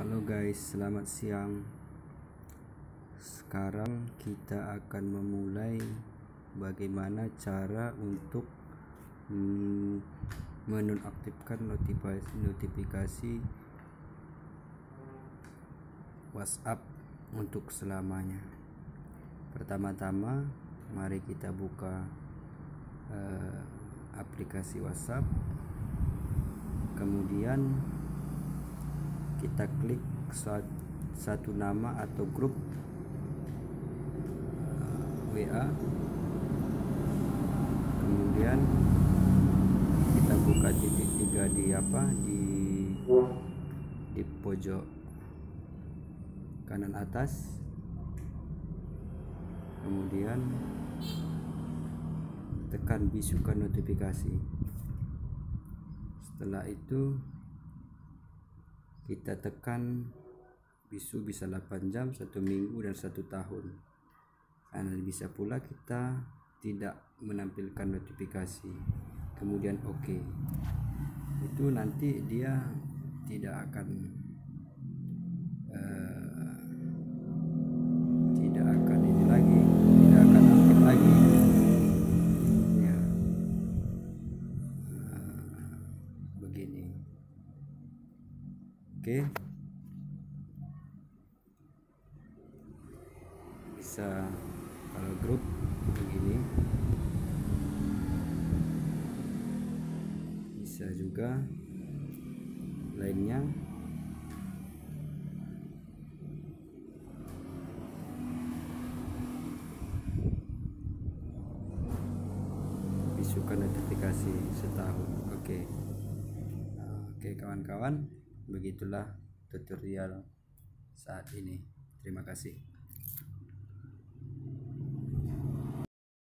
Halo guys, selamat siang. Sekarang kita akan memulai bagaimana cara untuk menonaktifkan notifikasi WhatsApp untuk selamanya. Pertama-tama, mari kita buka aplikasi WhatsApp. Kemudian kita klik satu nama atau grup WA. Kemudian kita buka titik 3 di pojok kanan atas. Kemudian tekan bisukan notifikasi. Setelah itu kita tekan bisu bisa 8 jam, 1 minggu, dan 1 tahun. Karena bisa pula kita tidak menampilkan notifikasi. Kemudian oke. Itu nanti dia tidak akan ini lagi, tidak akan aktif lagi. Ya. Begini. Oke. Bisa kalau grup begini, bisa juga lainnya. Bisukan notifikasi setahun. Oke, kawan-kawan, begitulah tutorial saat ini. Terima kasih.